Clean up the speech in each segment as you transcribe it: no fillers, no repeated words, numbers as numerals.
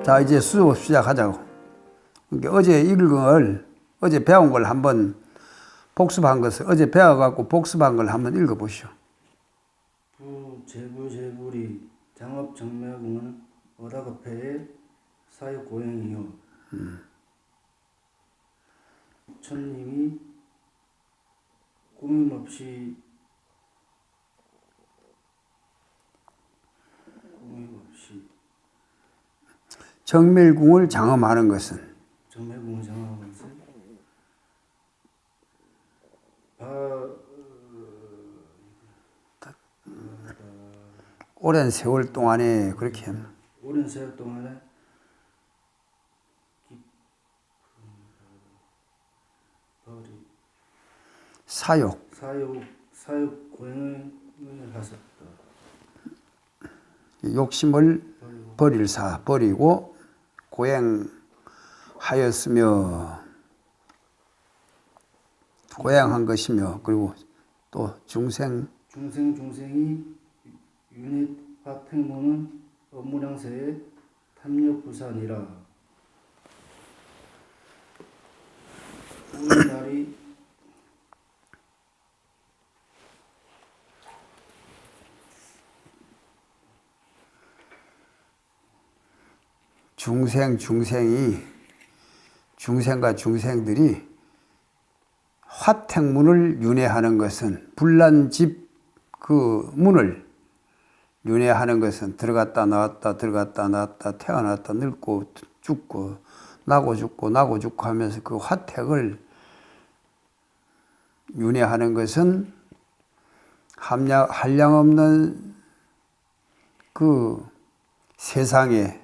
자, 이제 수업 시작하자고. 그러니까 어제 읽은 걸, 어제 배운 걸 한번 복습한 것을, 어제 배워갖고 복습한 걸 한번 읽어보시오. 부재부재불이 장업정매궁은 어다급회의 사육고행이요. 천님이 꾸밈없이 정밀궁을 장엄하는 것은 정매궁을 장엄하는 것은 오랜 세월 동안에 그렇게 합니다. 오랜 세월 동안에 사육 고행을 하셨다. 욕심을 버리고 고행하였으며 고행한 것이며, 그리고 또 중생이 윤회화택모는 업무량세의 탐욕부산이라. 오늘날이 중생과 중생들이 화택문을 윤회하는 것은, 불난집 그 문을 윤회하는 것은 들어갔다 나왔다 태어났다 늙고 죽고 나고 죽고 하면서 그 화택을 윤회하는 것은 한량없는 그 세상에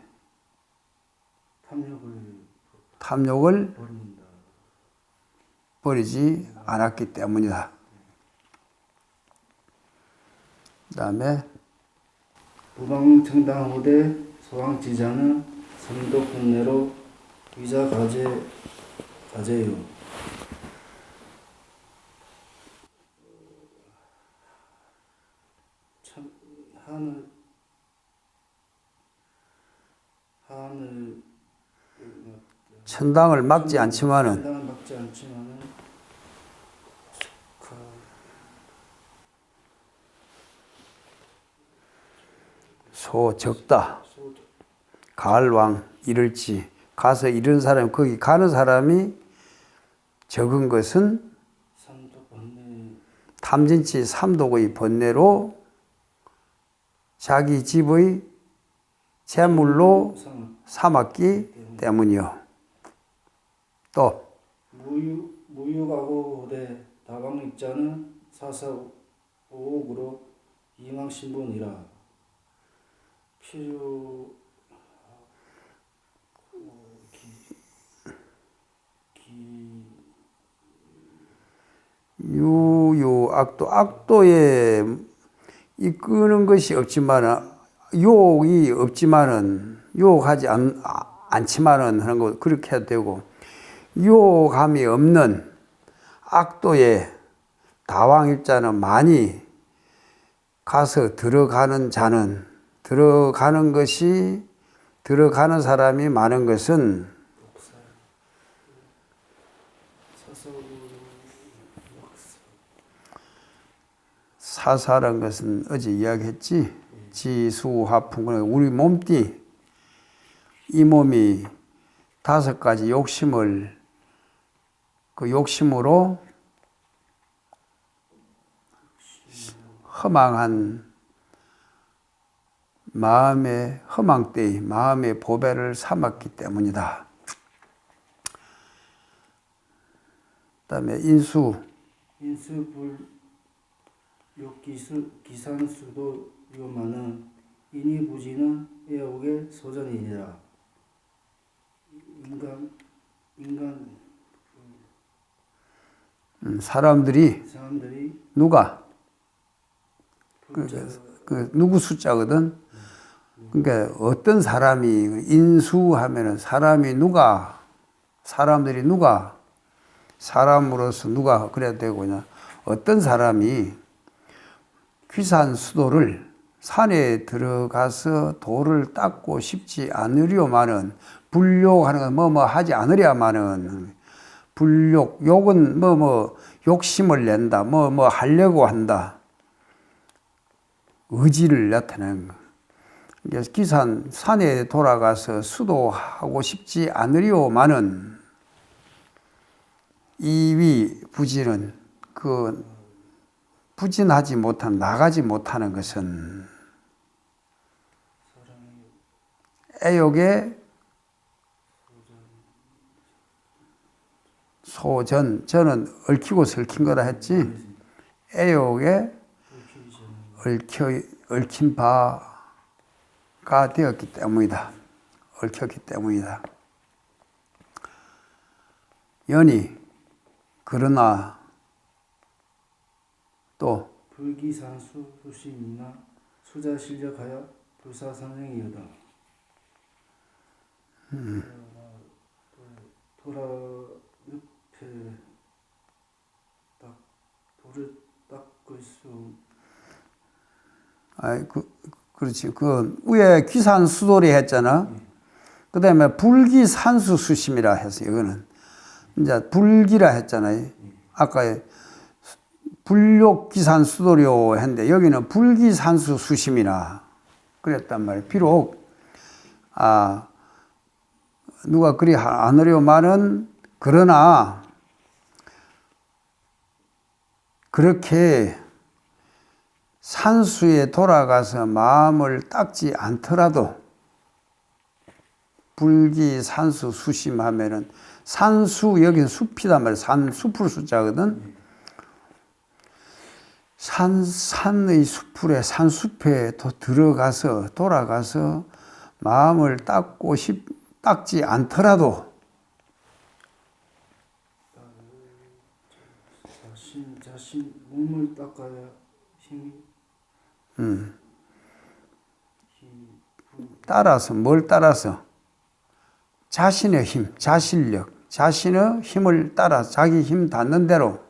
탐욕을 버리지 않았기 때문이다. 그 다음에 부방청당후대 소왕지자는 삼독군내로 위자 가제요. 하늘 천당을 막지 않지만은 소 적다. 가을왕 이를지 가서 이런 사람, 거기 가는 사람이 적은 것은 탐진치 삼독의 번뇌로 자기 집의 재물로 삼았기 때문이요. 또 무유가고대 다방입자는 사사오옥으로 이망신분이라. 필요 악도에 이끄는 것이 없지만은, 유혹이 없지만은, 유혹하지 않지만은 하는 거, 그렇게 해도 되고, 유혹함이 없는 악도에 다왕입자는 많이 가서 들어가는 사람이 많은 것은 사사란 것은 어제 이야기했지. 지수화풍, 우리 몸띠, 이 몸이 5가지 욕심을, 그 욕심으로 허망한 마음의 허망때의 마음의 보배를 삼았기 때문이다. 그 다음에 기산수도 위험하는 인이부지는 애옥의 소전이니라. 사람들이 누가 누구 숫자거든. 그러니까 어떤 사람이 인수하면은 사람들이 누가 사람으로서 누가 그래야 되고, 어떤 사람이 귀산 수도를 산에 들어가서 돌을 닦고 싶지 않으려마는 불욕하는 건 뭐 하지 않으려마는 불욕, 욕은 욕심을 낸다, 하려고 한다. 의지를 나타내는 거. 그래서 기산 산에 돌아가서 수도하고 싶지 않으려마는 이위 부진은 그 부진하지 못한 나가지 못하는 것은 애욕의 소전, 저는 얽히고 설킨 거라 했지. 애욕에 얽힌 바가 되었기 때문이다. 얽혔기 때문이다. 연이 그러나 또 불기산수 수심이나 수자실력하여 불사선행이여다. 돌아 옆에 돌을 닦을 수. 그렇지. 그 위에 기산수돌이 했잖아. 그 다음에 불기산수 수심이라 해서 이거는 이제 불기라 했잖아요. 아까 불욕기산수도료 했는데 여기는 불기산수 수심이라 그랬단 말이에요. 비록 누가 그리 않으려마는 그러나 그렇게 산수에 돌아가서 마음을 닦지 않더라도 불기산수 수심하면은 산수 여기는 숲이단 말이에요. 숲을 숫자거든. 산의 숲에 산숲에 들어가서 돌아가서 마음을 닦지 않더라도 자신 몸을 닦아야 힘이. 따라서 뭘 따라서 자신의 힘, 자신력, 자신의 힘을 따라 자기 힘 닿는 대로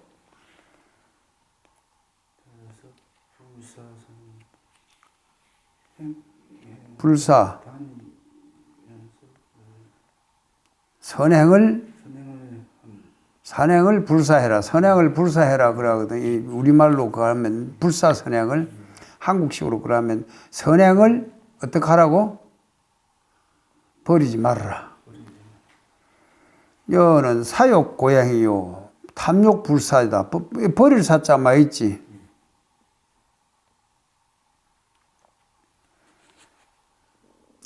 불사 선행을 불사해라. 선행을 불사해라 그러거든. 우리말로 그러면 불사선행을 한국식으로 그러면 선행을 어떻게 하라고? 버리지 말아라. 여는 사욕 고양이요 탐욕 불사이다. 버릴 사자만 있지.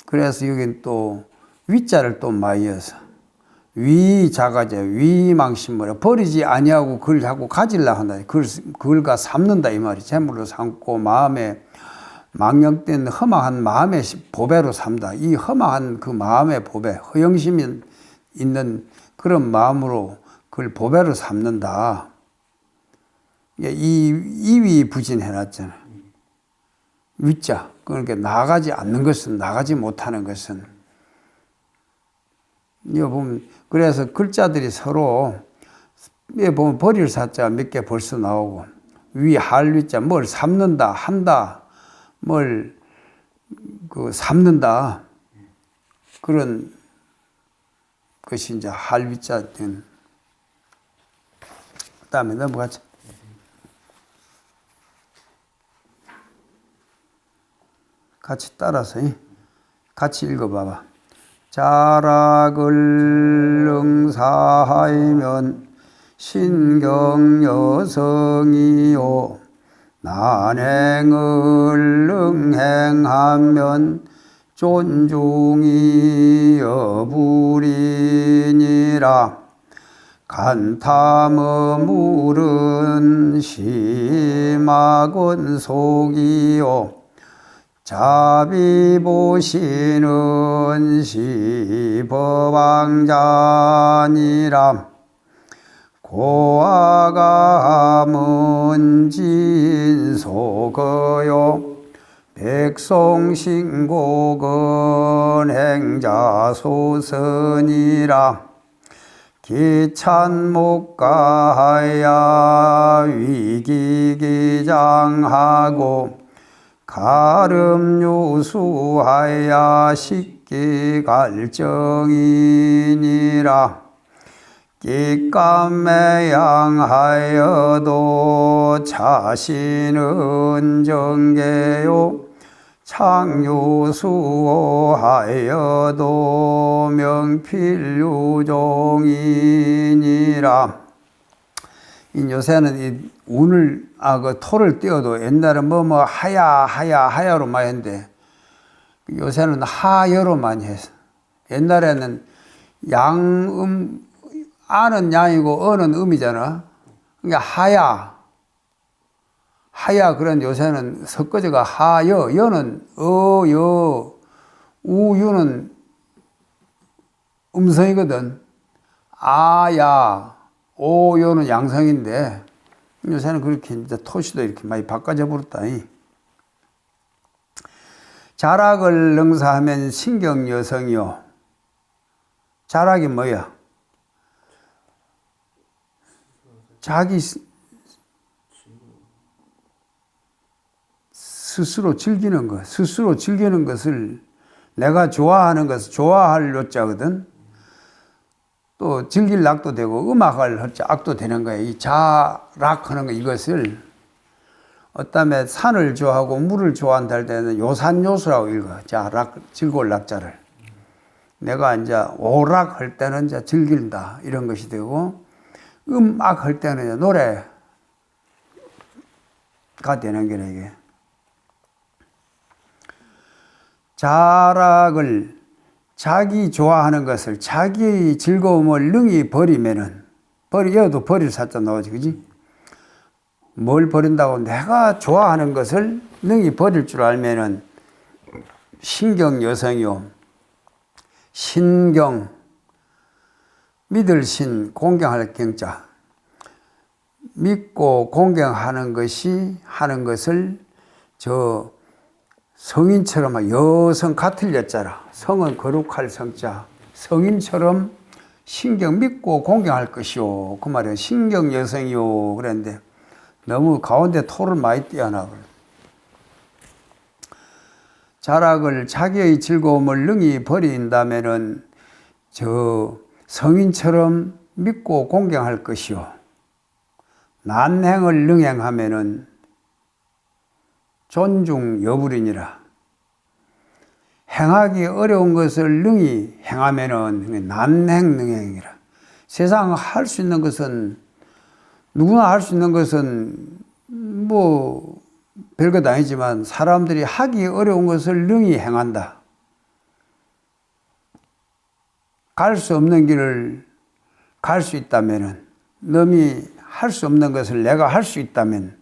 그래서 여긴 또 위자를 또 많이 해서 위자가제 위망심을 버리지 아니하고 그걸 자꾸 가질라 한다. 그걸가 삼는다 이 말이. 재물로 삼고 마음에 망령된 허망한 마음의 보배로 삼다. 이 허망한 그 마음의 보배, 허영심이 있는 그런 마음으로 그걸 보배로 삼는다. 이위 부진해놨잖아. 위자. 그러니까 나가지 않는 것은, 나가지 못하는 것은. 이거 보면, 그래서 글자들이 서로, 여기 보면 버릴 사자 몇 개 벌써 나오고, 할위자, 뭘 삼는다, 한다, 뭘, 삼는다. 그런 것이 이제 할위자 된. 그 다음에 넘어가자. 같이 따라서 같이 읽어봐봐. 자락을 능사하면 신경여성이요 난행을 능행하면 존중이 여부리니라. 간탐의 물은 심악은 속이요 자비 보시는 시법왕자니라. 고아가 문진소거요 백송신곡은 행자소선이라. 기찬목가야 위기기장하고 가름유수하야 식기갈정이니라. 기감매양하여도 자신은 정계요 창유수하여도 명필유종이니라. 이 요새는 이 운을 그 토를 띄워도 옛날에 하야로 많이 했는데 요새는 하여로 많이 했어. 옛날에는 아는 양이고 어는 음이잖아. 그러니까 하야 그런 요새는 섞어져가 하여, 여는 여, 우유는 음성이거든. 아야, 오요는 양성인데 요새는 그렇게 이제 토시도 이렇게 많이 바꿔져 버렸다. 자락을 능사하면 신경여성이요. 자락이 뭐야? 자기 스스로 즐기는 것, 스스로 즐기는 것을 내가 좋아하는 것을 좋아할 요자거든. 또 즐길 낙도 되고 음악을 할 자 악도 되는 거야. 이 자락하는 거 이것을 어떤 산을 좋아하고 물을 좋아한다 할 때는 요산요수라고 읽어. 자락 즐거울 낙자를. 내가 이제 오락할 때는 이제 즐긴다 이런 것이 되고 음악할 때는 이제 노래가 되는 거네 이게. 자락을 자기 좋아하는 것을 자기의 즐거움을 능히 버리면은 여도 버릴 사자 나오지 그지? 뭘 버린다고 내가 좋아하는 것을 능히 버릴 줄 알면은 신경여성이요. 신경 믿을 신 공경할 경자 믿고 공경하는 하는 것을 저 성인처럼 여성 같을 여자라. 성은 거룩할 성자. 성인처럼 신경 믿고 공경할 것이요. 그 말이에요. 신경 여성이요. 그랬는데 너무 가운데 토를 많이 띄어나. 자락을 자기의 즐거움을 능히 버린다면은 저 성인처럼 믿고 공경할 것이요. 난행을 능행하면은 존중 여부리니라. 행하기 어려운 것을 능히 행하면은 난행 능행이라. 세상 할 수 있는 것은 누구나 할 수 있는 것은 뭐 별것 아니지만 사람들이 하기 어려운 것을 능히 행한다. 갈 수 없는 길을 갈 수 있다면은 남이 할 수 없는 것을 내가 할 수 있다면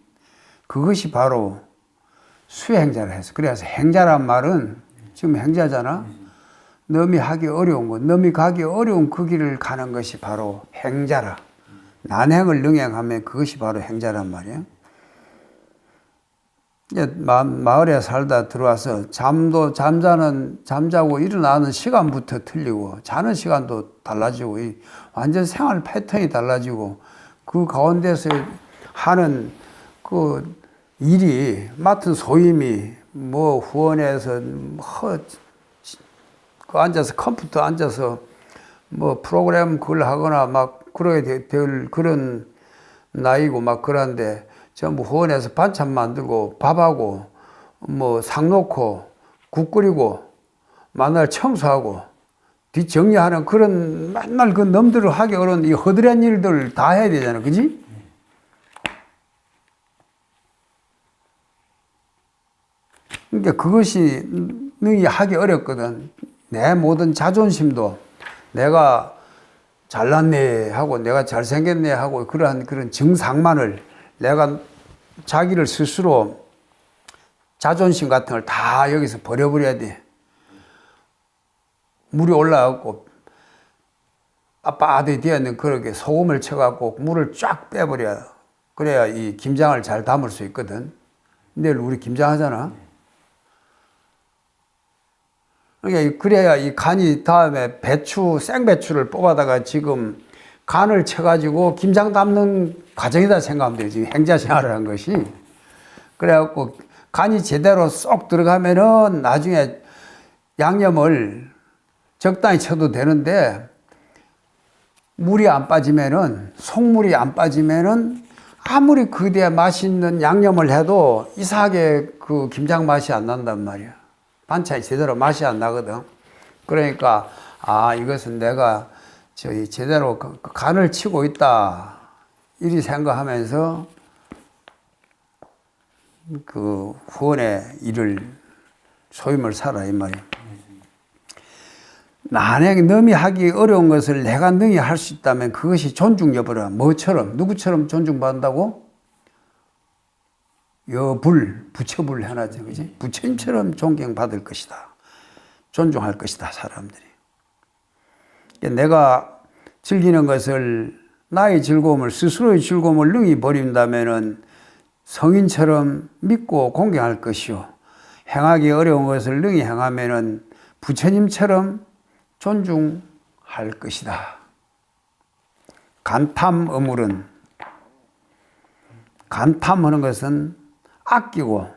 그것이 바로 수행자라 해서. 그래서 행자란 말은 지금 행자잖아. 남이 하기 어려운 것, 남이 가기 어려운 그 길을 가는 것이 바로 행자라. 난행을 능행하면 그것이 바로 행자란 말이야. 마을에 살다 들어와서 잠자고 일어나는 시간부터 틀리고 자는 시간도 달라지고 완전 생활 패턴이 달라지고 그 가운데서 하는 그 일이 맡은 소임이 뭐 후원해서 그 앉아서 컴퓨터 앉아서 뭐 프로그램 그걸 하거나 막 그러게 될 그런 나이고 막 그런데 전부 후원해서 반찬 만들고 밥하고 뭐 상 놓고 국 끓이고 만날 청소하고 뒷정리하는 그런 맨날 그 놈들을 하기 어려운 이 허드렛 일들 다 해야 되잖아. 그지? 그러니까 그것이 능히 하기 어렵거든. 내 모든 자존심도 내가 잘났네 하고 내가 잘생겼네 하고 그런 증상만을 내가 자기를 스스로 자존심 같은 걸 다 여기서 버려버려야 돼. 물이 올라가고 아빠 아들이 되었는 그렇게 소금을 쳐갖고 물을 쫙 빼버려야 그래야 이 김장을 잘 담을 수 있거든. 내일 우리 김장하잖아. 그러니까 그래야 이 간이 다음에 생배추를 뽑아다가 지금 간을 쳐가지고 김장 담는 과정이다 생각하면 되지. 행자 생활을 한 것이. 그래갖고 간이 제대로 쏙 들어가면은 나중에 양념을 적당히 쳐도 되는데 물이 안 빠지면은 속물이 안 빠지면은 아무리 그대에 맛있는 양념을 해도 이상하게 그 김장 맛이 안 난단 말이야. 반찬이 제대로 맛이 안 나거든. 그러니까 이것은 내가 제대로 그 간을 치고 있다 이리 생각하면서 그 후원의 일을 소임을 살아 이 말이야. 만약에 남이 하기 어려운 것을 내가 능히 할 수 있다면 그것이 존중 여부라. 뭐처럼 누구처럼 존중받는다고? 부처불 해놨죠, 그지? 부처님처럼 존경받을 것이다. 존중할 것이다, 사람들이. 내가 즐기는 것을 나의 즐거움을 스스로의 즐거움을 능히 버린다면은 성인처럼 믿고 공경할 것이요. 행하기 어려운 것을 능히 행하면은 부처님처럼 존중할 것이다. 간탐 어물은 간탐하는 것은 아끼고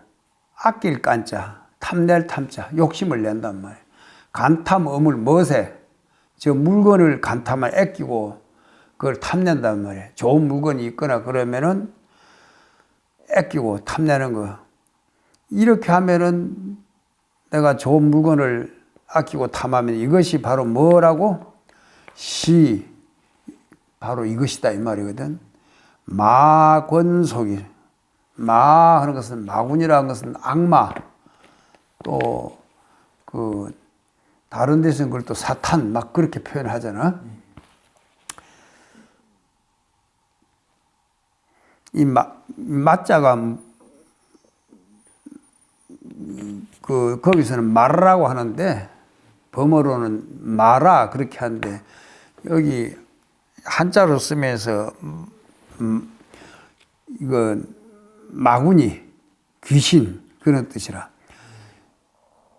아낄 깐자 탐낼 탐자 욕심을 낸단 말이에요. 간탐 어물 멋에 저 물건을 간탐을 아끼고 그걸 탐낸단 말이에요. 좋은 물건이 있거나 그러면은 아끼고 탐내는 거. 이렇게 하면은 내가 좋은 물건을 아끼고 탐하면 이것이 바로 뭐라고? 바로 이것이다 이 말이거든. 마권속이 하는 것은 마군이라는 것은 악마 또 그 다른 데서는 그걸 또 사탄 막 그렇게 표현하잖아. 이 마자가 거기서는 마라고 하는데 범어로는 마라 그렇게 하는데 여기 한자로 쓰면서 이거 마구니 귀신 그런 뜻이라.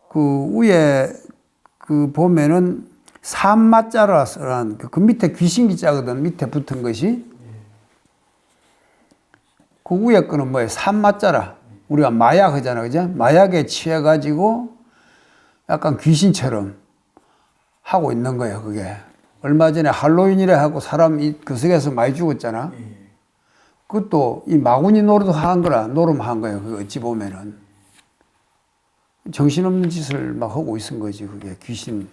그 위에 그 보면은 삼마자라는 그 밑에 귀신 기자거든. 밑에 붙은 것이 그 위에 거는 뭐예요? 삼마자라. 우리가 마약 하잖아, 그죠? 마약에 취해가지고 약간 귀신처럼 하고 있는 거예요, 그게. 얼마 전에 할로윈이라 하고 사람 그 속에서 많이 죽었잖아. 그것도 이 마구니 노름한 거예요, 그 어찌 보면은. 정신없는 짓을 막 하고 있은 거지, 그게 귀신.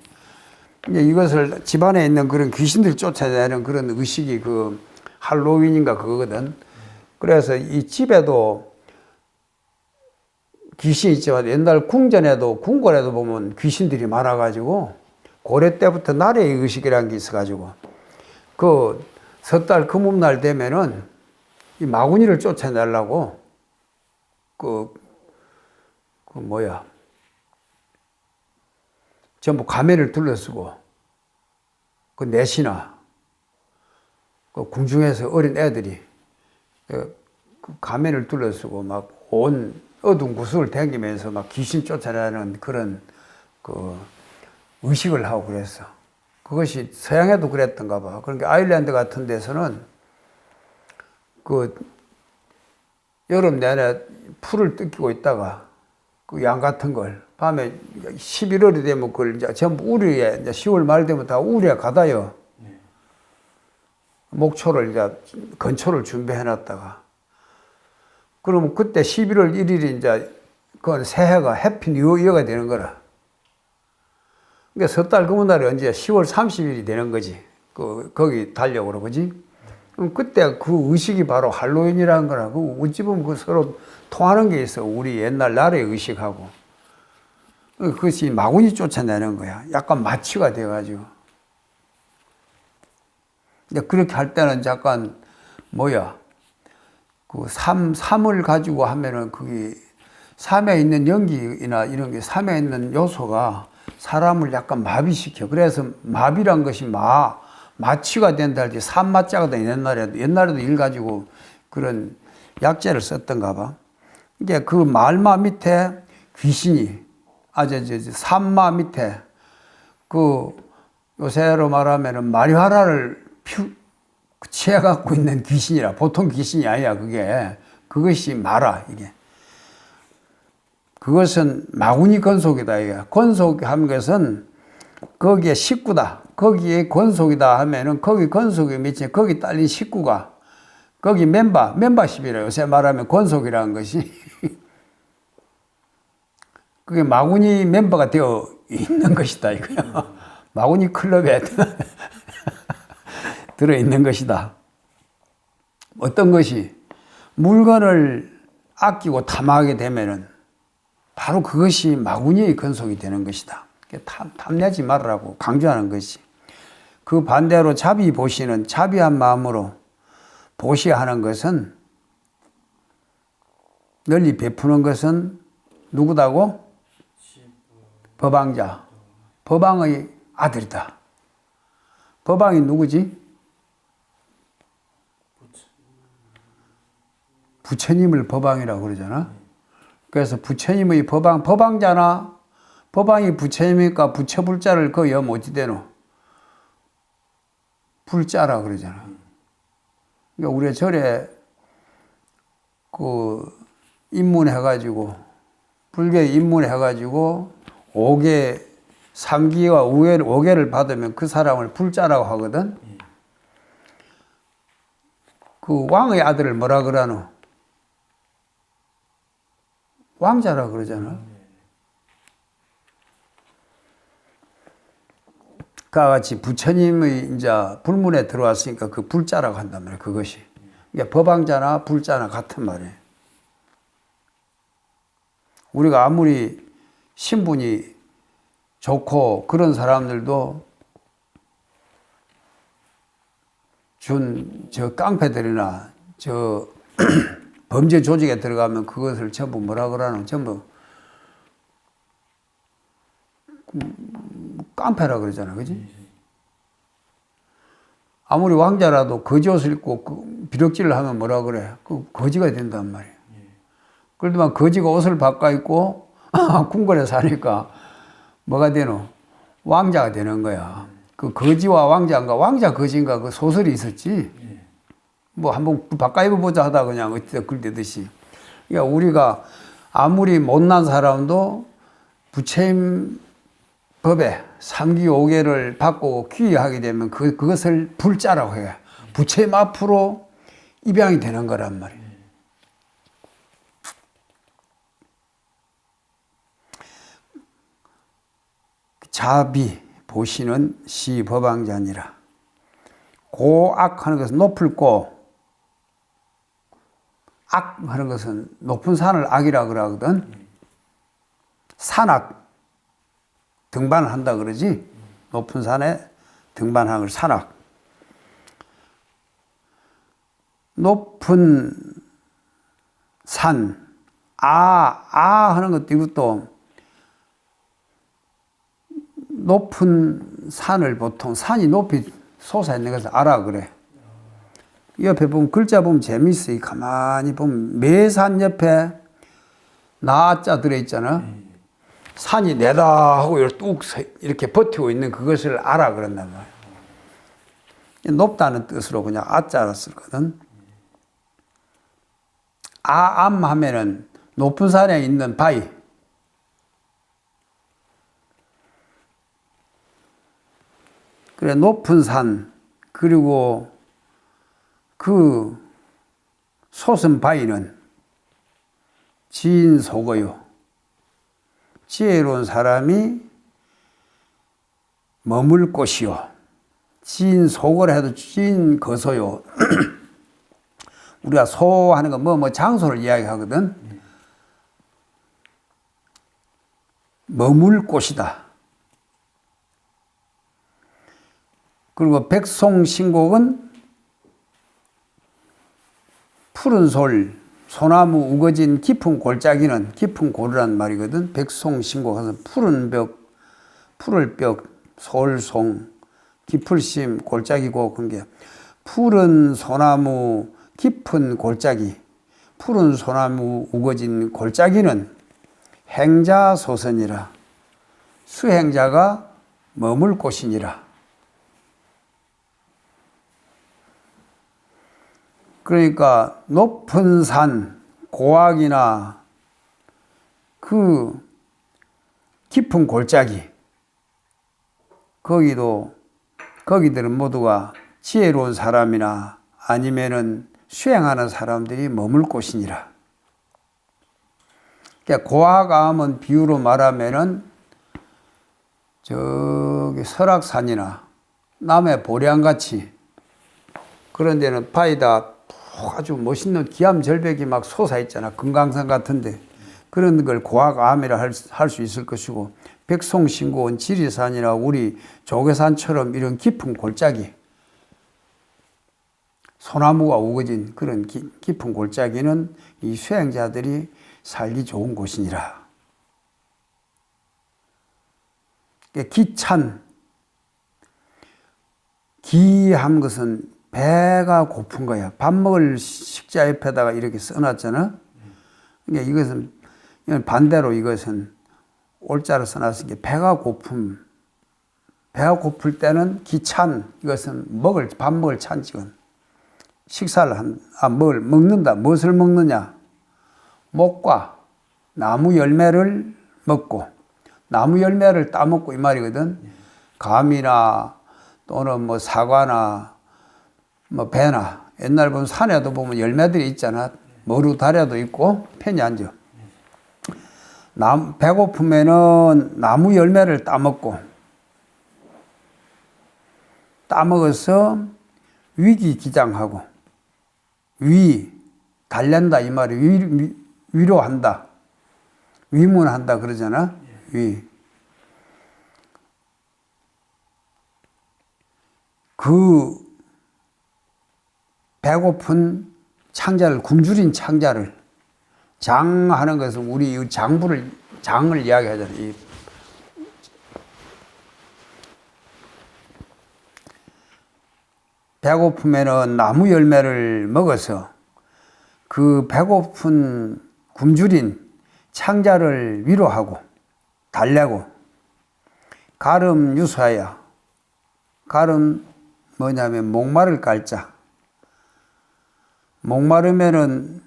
이제 이것을 집안에 있는 그런 귀신들 쫓아내는 그런 의식이 그 할로윈인가 그거거든. 그래서 이 집에도 귀신이 있지만 옛날 궁궐에도 보면 귀신들이 많아가지고 고려 때부터 나라의 의식이라는 게 있어가지고 그 섣달 금음날 되면은 이 마구니를 쫓아내려고 전부 가면을 둘러쓰고 그 내시나 그 궁중에서 어린 애들이 그 가면을 둘러쓰고 막 온 어두운 구석을 다니면서 막 귀신 쫓아내는 그런 그 의식을 하고 그랬어. 그것이 서양에도 그랬던가 봐. 그러니까 아일랜드 같은 데서는 그 여름 내내 풀을 뜯기고 있다가 그 양 같은 걸 밤에 11월이 되면 그걸 이제 전부 우리에 이제 10월 말 되면 다 우리에 가다요. 목초를 이제 건초를 준비해 놨다가 그러면 그때 11월 1일이 이제 그건 새해가 해피 뉴 이어가 되는 거라. 그러니까 섣달 금음날이 언제 10월 30일이 되는 거지. 거기 달력으로 그지? 그럼 그때 그 의식이 바로 할로윈이라는 거라. 그 어찌 보면 그 서로 통하는 게 있어. 우리 옛날 나라의 의식하고. 그것이 마구니 쫓아내는 거야. 약간 마취가 돼가지고. 근데 그렇게 할 때는 약간 그 삼을 가지고 하면은 그게 삼에 있는 연기나 이런 게 삼에 있는 요소가 사람을 약간 마비시켜. 그래서 마비란 것이 마취가 된다 할 때 삼마자거든. 옛날에도 일 가지고 그런 약재를 썼던가 봐. 이게 그 말마 밑에 귀신이 삼마 밑에 그 요새로 말하면은 마리화나를 취해갖고 있는 귀신이라. 보통 귀신이 아니야, 그게. 그것이 마라, 이게. 그것은 마구니 건속이다. 이게 건속한 것은 거기에 식구다. 거기에 건속이다 하면은 거기 건속이 미친 거기 딸린 식구가 거기 멤버십이라 요새 말하면 건속이라는 것이 그게 마구니 멤버가 되어 있는 것이다 이거야. 마구니 클럽에 들어 있는 것이다. 어떤 것이 물건을 아끼고 탐하게 되면은 바로 그것이 마구니의 건속이 되는 것이다. 탐내지 말라고 강조하는 것이. 그 반대로 자비 보시는 자비한 마음으로 보시하는 것은 널리 베푸는 것은 누구다고? 법왕자. 법왕의 아들이다. 법왕이 누구지? 부처님을 법왕이라고 그러잖아. 그래서 부처님의 법왕자나 법왕이 부처님이니까 부처불자를 그 염 어찌 되노? 불자라 그러잖아. 그러니까 우리 절에 그 입문해가지고 불교에 입문해가지고 5개 3기와 5개를 받으면 그 사람을 불자라고 하거든. 그 왕의 아들을 뭐라 그러노? 왕자라 그러잖아. 그와 같이 부처님의 이제 불문에 들어왔으니까 그 불자라고 한단 말이야. 그것이. 그러니까 법왕자나 불자나 같은 말이에요. 우리가 아무리 신분이 좋고 그런 사람들도 저 깡패들이나 저 범죄 조직에 들어가면 그것을 전부 뭐라 그러노? 전부 깡패라 그러잖아. 그지? 아무리 왕자라도 거지 옷을 입고 비력질을 하면 뭐라 그래? 그 거지가 된단 말이야. 그래도만 거지가 옷을 바꿔 입고 궁궐에 사니까 뭐가 되노? 왕자가 되는 거야. 그 거지와 왕자인가 왕자 거지인가 그 소설이 있었지. 뭐 한번 바꿔 입어보자 하다 그냥 어디다 글대듯이. 그러니까 우리가 아무리 못난 사람도 부처님 법에 3기 5개를 받고 귀의하게 되면 그것을 불자라고 해요. 부처님 앞으로 입양이 되는 거란 말이에요. 자비 보시는 시법왕자니라. 고악 하는 것은 높을 고, 악 하는 것은 높은 산을 악이라 그러거든. 산악 등반을 한다 그러지. 높은 산에 등반하는 걸 산악. 높은 산, 하는 것도 이것도 높은 산을 보통 산이 높이 솟아있는 것을 아라 그래. 옆에 보면 글자 보면 재미있어. 가만히 보면 매산 옆에 나자 들어있잖아. 산이 내다 하고 이렇게 버티고 있는 그것을 아라 그런단 말이야. 높다는 뜻으로 그냥 아자로 쓰거든. 암 하면은 높은 산에 있는 바위. 그래, 높은 산, 그리고 그 솟은 바위는 지인 속어요. 지혜로운 사람이 머물 곳이요. 지인 속을 해도 지인 거소요. 우리가 소 하는 건 뭐 장소를 이야기하거든. 머물 곳이다. 그리고 백송신곡은 푸른 솔, 소나무 우거진 깊은 골짜기는 깊은 고르란 말이거든. 백송신곡에서 푸른 벽, 푸를 벽, 솔송, 깊을심, 골짜기고 그런 게 푸른 소나무 깊은 골짜기, 푸른 소나무 우거진 골짜기는 행자소선이라. 수행자가 머물 곳이니라. 그러니까 높은 산, 고악이나 그 깊은 골짜기, 거기들은 모두가 지혜로운 사람이나 아니면은 수행하는 사람들이 머물 곳이니라. 그러니까 고아가암은 비유로 말하면은 저기 설악산이나 남해 보령같이 그런 데는 바위다 아주 멋있는 기암절벽이 막 솟아있잖아. 금강산 같은데 그런 걸 고아가암이라 할 수 있을 것이고, 백송신고원 지리산이나 우리 조계산처럼 이런 깊은 골짜기, 소나무가 우거진 그런 깊은 골짜기는 이 수행자들이 살기 좋은 곳이니라. 기찬, 기한 것은 배가 고픈 거야. 밥 먹을 식자 옆에다가 이렇게 써놨잖아. 그러니까 이것은 반대로 이것은 올자로 써놨으니까 배가 고픔. 배가 고플 때는 기찬, 이것은 밥 먹을 찬지건. 식사를 먹는다. 무엇을 먹느냐? 목과 나무 열매를 먹고, 나무 열매를 따먹고 이 말이거든. 감이나 또는 뭐 사과나 뭐 배나, 옛날 보면 산에도 보면 열매들이 있잖아. 머루 다려도 있고 편히 앉아. 배고프면은 나무 열매를 따먹어서 위기기장하고, 달랜다 이 말이 위로한다, 위문한다 그러잖아. 그 배고픈 창자를, 굶주린 창자를, 장하는 것은 우리 장을 이야기하잖아. 배고프면은 나무 열매를 먹어서 그 배고픈 굶주린 창자를 위로하고 달래고, 가름 유사야. 가름 뭐냐면 목마를 깔자. 목마르면은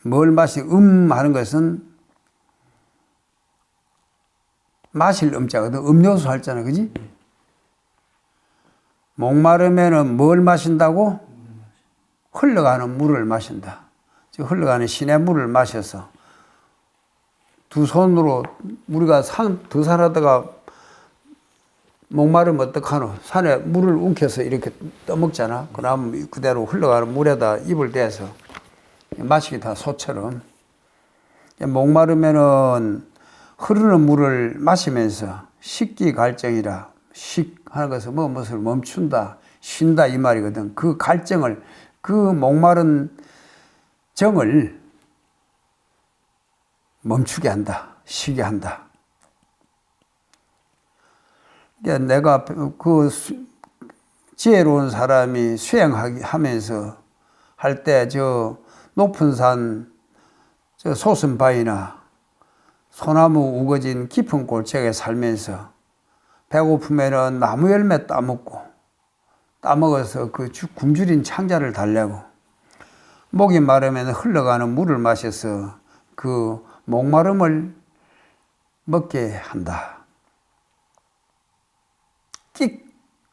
뭘 하는 것은 마실 음자거든. 음료수 할잖아, 그지? 목마르면은 뭘 마신다고? 흘러가는 물을 마신다. 즉 흘러가는 시냇물을 마셔서 두 손으로 우리가 등산하다가 목마르면 어떡하노? 산에 물을 웅켜서 이렇게 떠먹잖아. 그럼 그대로 흘러가는 물에다 입을 대서 마시기 다 소처럼. 목마르면은 흐르는 물을 마시면서 식기갈증이라, 하는 것은 무엇을 멈춘다, 쉰다 이 말이거든. 그 갈증을, 그 목마른 정을 멈추게 한다, 쉬게 한다. 내가 그 지혜로운 사람이 수행하면서 할 때 저 높은 산, 저 소선바위나 소나무 우거진 깊은 골짜기에 살면서 배고프면은 나무 열매 따먹어서 그 굶주린 창자를 달래고, 목이 마르면 흘러가는 물을 마셔서 그 목마름을 먹게 한다.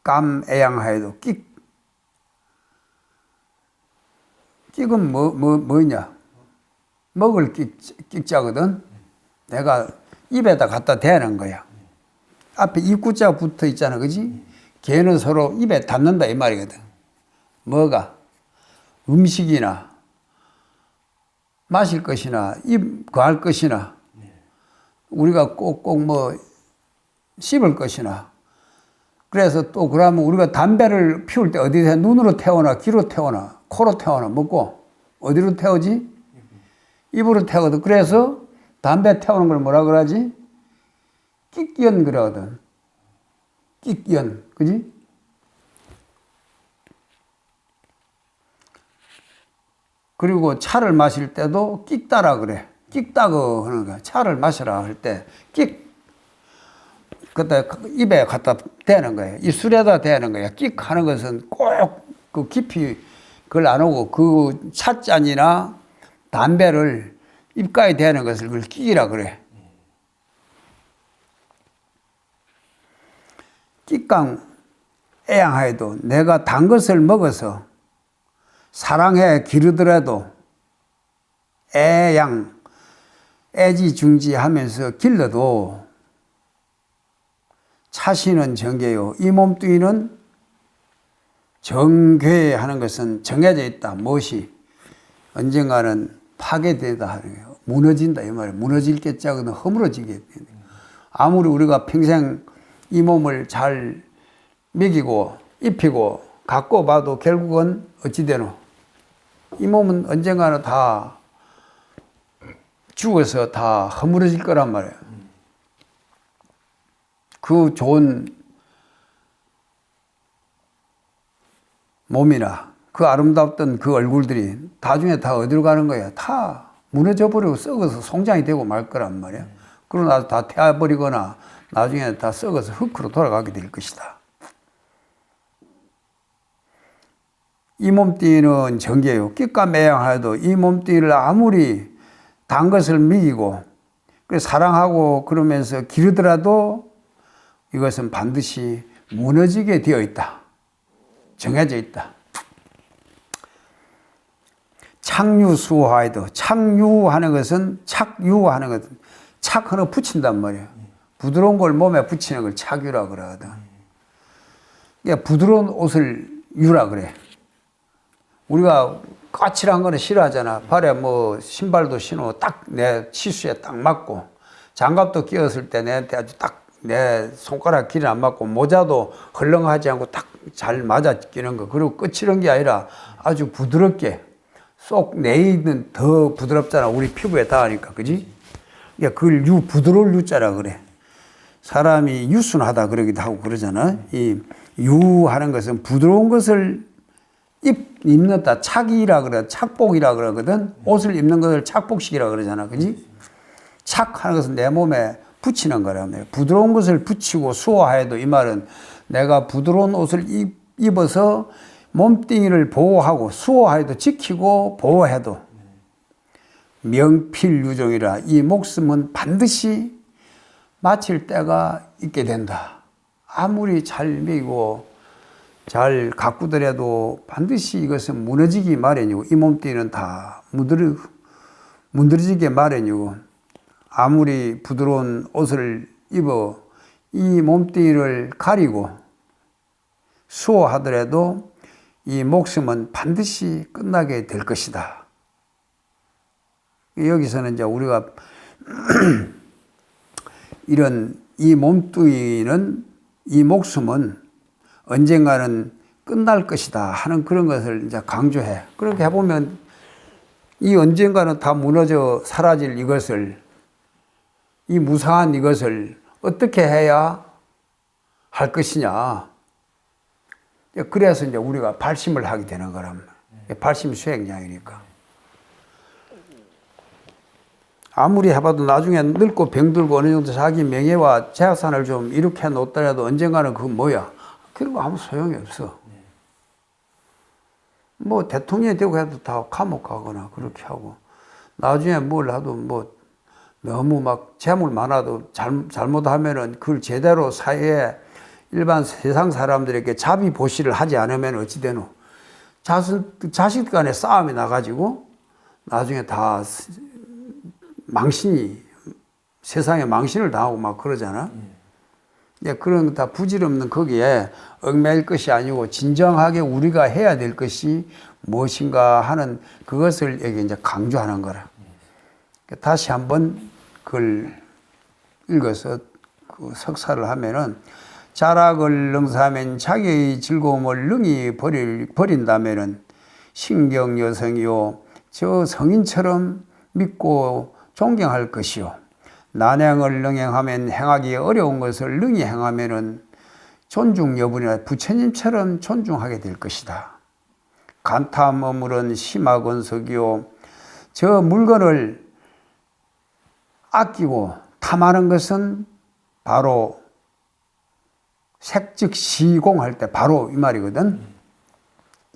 끽감애양하여도 끽은 뭐냐? 먹을 끽자거든. 내가 입에다 갖다 대는 거야. 앞에 입구자 붙어 있잖아, 그지? 걔는 서로 입에 닿는다 이 말이거든. 뭐가? 음식이나 마실 것이나 거할 것이나 우리가 꼭 씹을 것이나. 그래서 또 그러면 우리가 담배를 피울 때 어디서 눈으로 태우나 귀로 태우나 코로 태우나 먹고 어디로 태우지? 입으로 태우거든. 그래서 담배 태우는 걸 뭐라 그러지? 끽연 그러거든. 끽연, 그지? 그리고 차를 마실 때도 끽따라 그래. 끽따고 하는 거야. 차를 마시라 할 때 끽, 그때 입에 갖다 대는 거예요. 이 술에다 대는 거야. 끽 하는 것은 꼭 그 깊이 그걸 안 오고 그 찻잔이나 담배를 입가에 대는 것을 그걸 끽이라 그래. 끼깡 애양하여도 내가 단 것을 먹어서 사랑해 기르더라도 애지중지하면서 길러도 차시는 정계요. 이 몸뚱이는 정괴하는 것은 정해져 있다. 무엇이 언젠가는 파괴되다 하는 거예요. 무너진다 이 말이에요. 무너질 게짝은 허물어지게. 아무리 우리가 평생 이 몸을 잘 먹이고 입히고 갖고 봐도 결국은 어찌 되노? 이 몸은 언젠가는 다 죽어서 다 허물어질 거란 말이에요. 그 좋은 몸이나 그 아름답던 그 얼굴들이 나중에 다 어디로 가는 거야? 다 무너져 버리고 썩어서 송장이 되고 말 거란 말이야. 그러고 나서 다 태워버리거나 나중에 다 썩어서 흙으로 돌아가게 될 것이다. 이 몸뚱이는 정계요. 끼까 매양하여도 이 몸뚱이를 아무리 단 것을 먹이고 사랑하고 그러면서 기르더라도 이것은 반드시 무너지게 되어 있다. 정해져 있다. 착유수화에도 착유하는 것은 착유하는 것은 착 하나 붙인단 말이에요. 부드러운 걸 몸에 붙이는 걸 착유라 그러거든. 그러니까 부드러운 옷을 유라 그래. 우리가 까칠한 거는 싫어하잖아. 발에 뭐 신발도 신어 딱 내 치수에 딱 맞고 장갑도 끼웠을 때 내한테 아주 딱 내 손가락 길이 안 맞고 모자도 헐렁하지 않고 딱 잘 맞아 끼는 거. 그리고 거칠은 게 아니라 아주 부드럽게 쏙 내있는 더 부드럽잖아. 우리 피부에 닿으니까. 그지? 그러니까 그걸 부드러울 유자라 그래. 사람이 유순하다 그러기도 하고 그러잖아. 이 유하는 것은 부드러운 것을 입는다. 착이라 그래. 착복이라 그러거든. 옷을 입는 것을 착복식이라 그러잖아. 그지? 착하는 것은 내 몸에 붙이는 거라며. 부드러운 것을 붙이고 수호하여도 이 말은 내가 부드러운 옷을 입어서 몸뚱이를 보호하고 수호하여도 지키고 보호해도 명필유종이라 이 목숨은 반드시 마칠 때가 있게 된다. 아무리 잘 먹이고 잘 가꾸더라도 반드시 이것은 무너지기 마련이고 이 몸뚱이는 다 문드러지게 마련이고 아무리 부드러운 옷을 입어 이 몸뚱이를 가리고 수호하더라도 이 목숨은 반드시 끝나게 될 것이다. 여기서는 이제 우리가 이런 이 몸뚱이는 이 목숨은 언젠가는 끝날 것이다 하는 그런 것을 이제 강조해. 그렇게 해보면 이 언젠가는 다 무너져 사라질 이것을 이 무상한 이것을 어떻게 해야 할 것이냐. 그래서 이제 우리가 발심을 하게 되는 거란 말이에요. 발심 수행량이니까. 아무리 해봐도 나중에 늙고 병들고 어느 정도 자기 명예와 재산을 좀 이렇게 놓더라도 언젠가는 그건 뭐야? 그런 거 아무 소용이 없어. 뭐 대통령이 되고 해도 다 감옥 가거나 그렇게 하고 나중에 뭘 하도 뭐 너무 막 재물 많아도 잘못하면은 그걸 제대로 사회에 일반 세상 사람들에게 자비보시를 하지 않으면 어찌 되노? 자식 간에 싸움이 나가지고 나중에 다 세상에 망신을 당하고 막 그러잖아. 그런 다 부질없는 거기에 얽매일 것이 아니고 진정하게 우리가 해야 될 것이 무엇인가 하는 그것을 여기 이제 강조하는 거라. 다시 한번 그걸 읽어서 그 석사를 하면은 자락을 능사하면 자기의 즐거움을 능히 버린다면은 신경 여성이요 저 성인처럼 믿고 존경할 것이요 난행을 능행하면 행하기 어려운 것을 능히 행하면은 존중 여부나 부처님처럼 존중하게 될 것이다. 간타 머무른 심화건석이요 저 물건을 아끼고 탐하는 것은 바로 색즉시공할 때 바로 이 말이거든.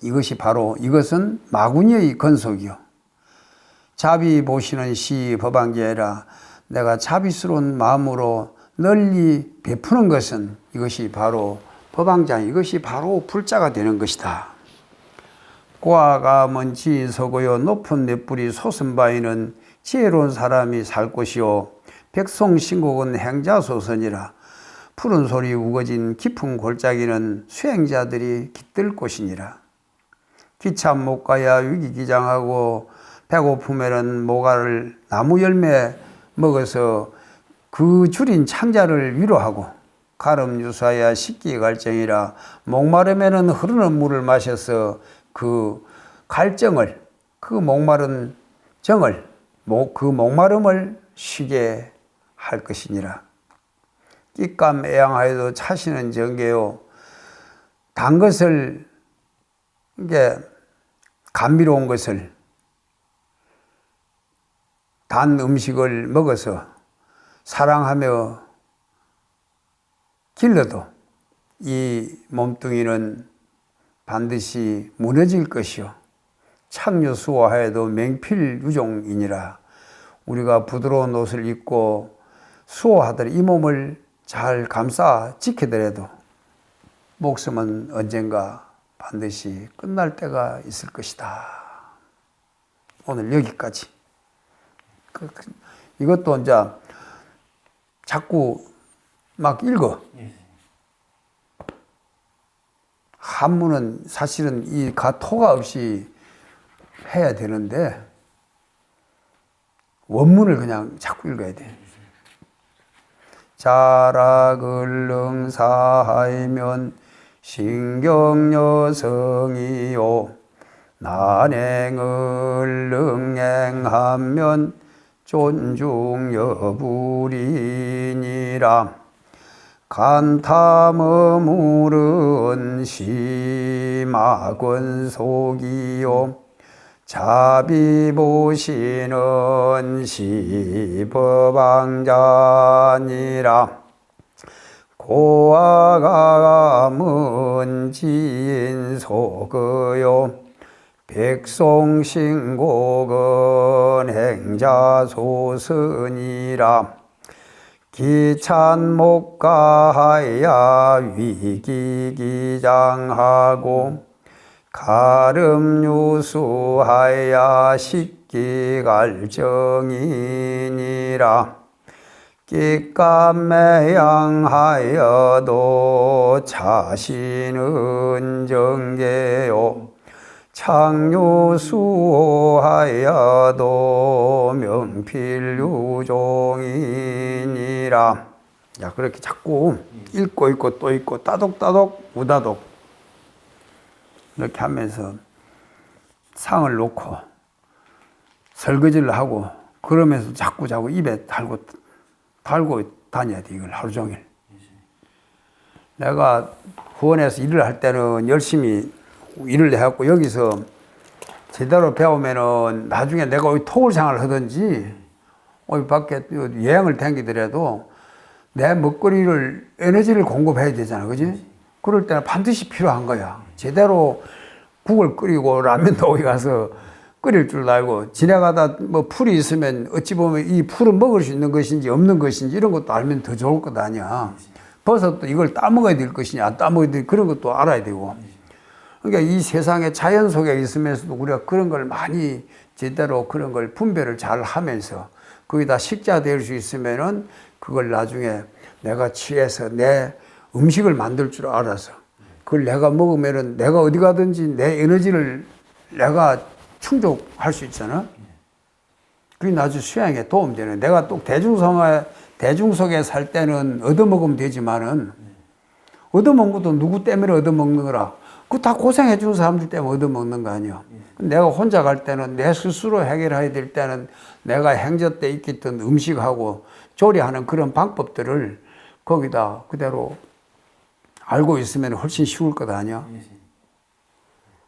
이것은 마구니의 건속이요 자비 보시는 시 법안계라 내가 자비스러운 마음으로 널리 베푸는 것은 이것이 바로 법왕장 이것이 바로 불자가 되는 것이다. 고아가 먼 지인 서고요 높은 맷불이 솟은 바에는 지혜로운 사람이 살 곳이요 백송신곡은 행자소선이라 푸른 소리 우거진 깊은 골짜기는 수행자들이 깃들 곳이니라. 기참 못 가야 위기기장하고 배고프면은 모가를 나무 열매 먹어서 그 줄인 창자를 위로하고 가름 유사야 식기 갈증이라 목마르면은 흐르는 물을 마셔서 그 갈증을 그 목마른 정을 그 목마름을 쉬게 할 것이니라. 끼감 애양하여도 차시는 정계요 단 것을 이게 감미로운 것을 단 음식을 먹어서 사랑하며 길러도 이 몸뚱이는 반드시 무너질 것이요 착류수호하여도 맹필유종이니라. 우리가 부드러운 옷을 입고 수호하더라 이 몸을 잘 감싸 지키더라도 목숨은 언젠가 반드시 끝날 때가 있을 것이다. 오늘 여기까지. 이것도 이제 자꾸 막 읽어. 한문은 사실은 이 가토가 없이 해야 되는데 원문을 그냥 자꾸 읽어야 돼. 자락을 능사하면 신경여성이요 난행을 능행하면 존중여불이니라. 간탐어물은 심악원속이요 자비보시는 시법왕자니라. 고아가 문지인 속어요 백송신곡은 행자소선이라. 기찬목가하야 위기기장하고 가름유수하야 식기갈정이니라. 끼감매양하여도 자신은 정계요 창유수하여도 명필유종이니라. 야, 그렇게 자꾸 읽고 또 읽고 따독따독 우다독 이렇게 하면서 상을 놓고 설거지를 하고 그러면서 자꾸 입에 달고 다녀야 돼. 이걸 하루 종일. 내가 구원에서 일을 할 때는 열심히 일을 해갖고 여기서 제대로 배우면은 나중에 내가 어디 토굴 생활을 하든지 어디 밖에 여행을 다니더라도 내 먹거리를 에너지를 공급해야 되잖아. 그지? 그럴 때는 반드시 필요한 거야. 제대로 국을 끓이고 라면도 어디 가서 끓일 줄 알고 지나가다 뭐 풀이 있으면 어찌 보면 이 풀은 먹을 수 있는 것인지 없는 것인지 이런 것도 알면 더 좋을 것 아니야. 버섯도 이걸 따먹어야 될 것이냐 안 따먹어야 될 그런 것도 알아야 되고. 그러니까 이 세상의 자연 속에 있으면서도 우리가 그런 걸 많이 제대로 그런 걸 분별을 잘 하면서 거기다 식자 될 수 있으면은 그걸 나중에 내가 취해서 내 음식을 만들 줄 알아서 그걸 내가 먹으면은 내가 어디 가든지 내 에너지를 내가 충족할 수 있잖아. 그게 나중에 수양에 도움되는. 내가 또 대중 속에 살 때는 얻어먹으면 되지만은 얻어먹는 것도 누구 때문에 얻어먹는 거라. 그거 다 고생해 준 사람들 때문에 얻어먹는 거 아니야. 내가 혼자 갈 때는 내 스스로 해결해야 될 때는 내가 행저 때 익혔던 음식하고 조리하는 그런 방법들을 거기다 그대로 알고 있으면 훨씬 쉬울 것 아니야.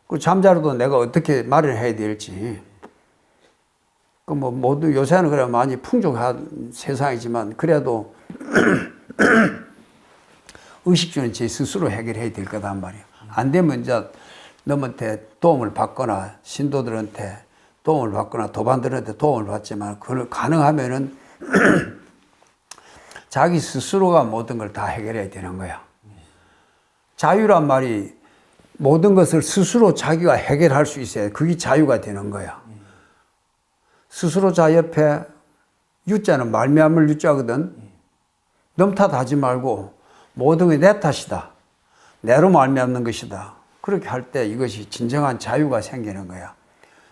그 잠자리도 내가 어떻게 마련해야 될지. 그 뭐 모두 요새는 그래 많이 풍족한 세상이지만 그래도 의식주는 제 스스로 해결해야 될 거단 말이야. 안 되면 이제 너한테 도움을 받거나 신도들한테 도움을 받거나 도반들한테 도움을 받지만 그걸 가능하면은 자기 스스로가 모든 걸 다 해결해야 되는 거야. 자유란 말이 모든 것을 스스로 자기가 해결할 수 있어야 그게 자유가 되는 거야. 스스로 자 옆에 유자는 말미암을 유자거든. 남 탓하지 말고 모든 게 내 탓이다. 내로 말미암는 것이다. 그렇게 할 때 이것이 진정한 자유가 생기는 거야.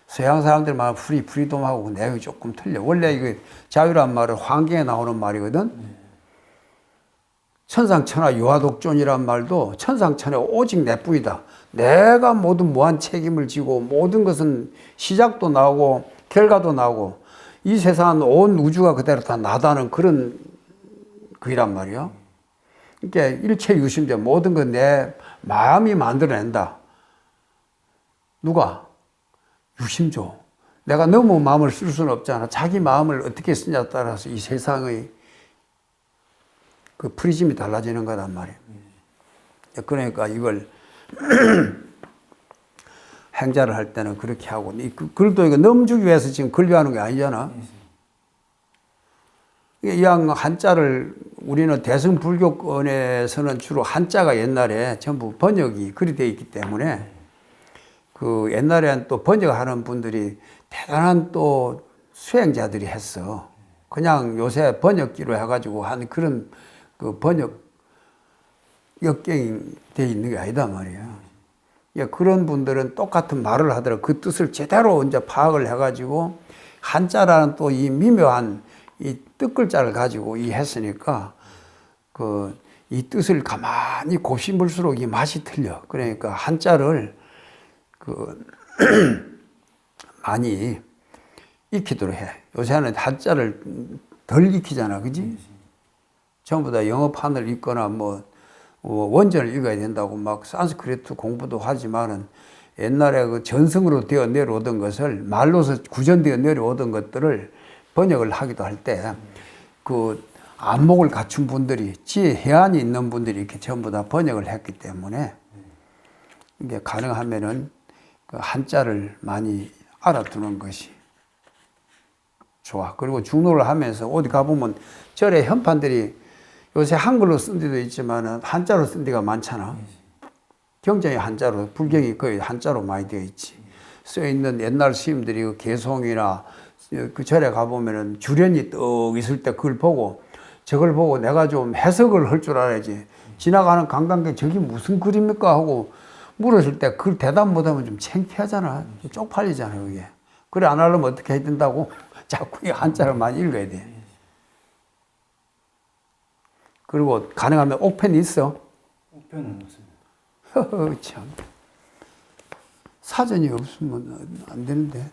서양 사람들 말 프리덤하고 내용이 조금 틀려. 원래 이거 자유란 말은 환경에 나오는 말이거든. 천상천하 유화독존이란 말도 천상천하 오직 내뿐이다. 내가 모든 무한 책임을 지고 모든 것은 시작도 나오고 결과도 나오고 이 세상은 온 우주가 그대로 다 나다는 그런 그이란 말이야. 그러니까 일체 유심자 모든 건 내 마음이 만들어낸다. 누가? 유심조. 내가 너무 마음을 쓸 수는 없잖아. 자기 마음을 어떻게 쓰냐에 따라서 이 세상의 그 프리즘이 달라지는 거란 말이에요. 그러니까 이걸 행자를 할 때는 그렇게 하고, 이 글도 이거 넘주기 위해서 지금 글려하는 게 아니잖아. 이왕 한자를 우리는 대승불교권에서는 주로 한자가 옛날에 전부 번역이 글이 되어 있기 때문에 그 옛날에는 또 번역하는 분들이 대단한 또 수행자들이 했어. 그냥 요새 번역기로 해가지고 한 그런 그 번역 역경이 되어 있는 게 아니다 말이야. 그런 분들은 똑같은 말을 하더라도 그 뜻을 제대로 이제 파악을 해가지고 한자라는 또 이 미묘한 이 뜻글자를 가지고 이 했으니까 그 이 뜻을 가만히 곱씹을수록 이 맛이 틀려. 그러니까 한자를 그 많이 익히도록 해. 요새는 한자를 덜 익히잖아, 그지? 전부 다 영어판을 읽거나 뭐 원전을 읽어야 된다고 막 산스크리트 공부도 하지만은 옛날에 그 전승으로 되어 내려오던 것을 말로서 구전되어 내려오던 것들을 번역을 하기도 할 때 그 안목을 갖춘 분들이 지혜 해안이 있는 분들이 이렇게 전부 다 번역을 했기 때문에 이게 가능하면은 그 한자를 많이 알아두는 것이 좋아. 그리고 중노를 하면서 어디 가보면 절에 현판들이 요새 한글로 쓴 데도 있지만 한자로 쓴 데가 많잖아. 경전이 한자로, 불경이 거의 한자로 많이 되어 있지. 써있는 옛날 스님들이 그 개송이나 그 절에 가보면은 주련이 떡 있을 때 그걸 보고 저걸 보고 내가 좀 해석을 할 줄 알아야지. 지나가는 관광객 저기 무슨 글입니까? 하고 물었을 때 그 대답 못하면 좀 창피하잖아. 좀 쪽팔리잖아, 그게. 그래, 안 하려면 어떻게 해야 된다고? 자꾸 이 한자를 많이 읽어야 돼. 그리고 가능하면 옥펜이 있어. 옥편은 없습니다. 참. 사전이 없으면 안 되는데.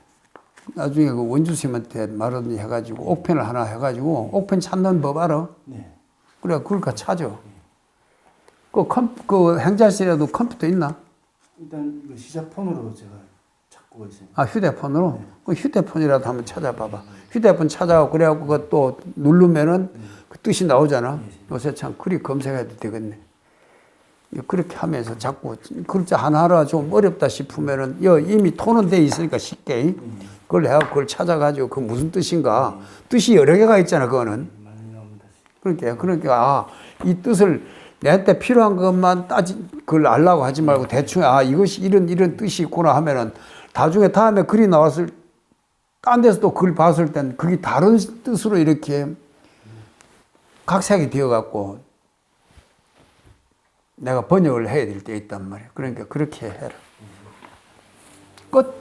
나중에 그 원주스님한테 말하든지 해가지고 옥펜을 하나 해가지고 옥펜 찾는 법 알아? 네. 그래, 그걸 가 찾아. 그 행자실에도 컴퓨터 있나? 일단 이거 시작폰으로 제가 찾고 있습니다. 아, 휴대폰으로? 그 휴대폰이라도 한번 찾아봐봐. 휴대폰 찾아가고 그래갖고 그거 또 누르면은 그 뜻이 나오잖아. 요새 참 글이 검색해도 되겠네. 그렇게 하면서 자꾸 글자 하나하나 좀 어렵다 싶으면은 이미 톤은 돼 있으니까 쉽게 그걸 해갖고 그걸 찾아가지고 그 무슨 뜻인가. 뜻이 여러 개가 있잖아, 그거는. 많이 나옵니다. 그러니까 이 뜻을 내한테 필요한 것만 그걸 알라고 하지 말고 대충 이것이 이런 뜻이 있구나 하면은 나중에 다음에 글이 나왔을 딴 데서 또 글 봤을 땐 그게 다른 뜻으로 이렇게 각색이 되어갖고 내가 번역을 해야 될 때 있단 말이야. 그러니까 그렇게 해라. 끝.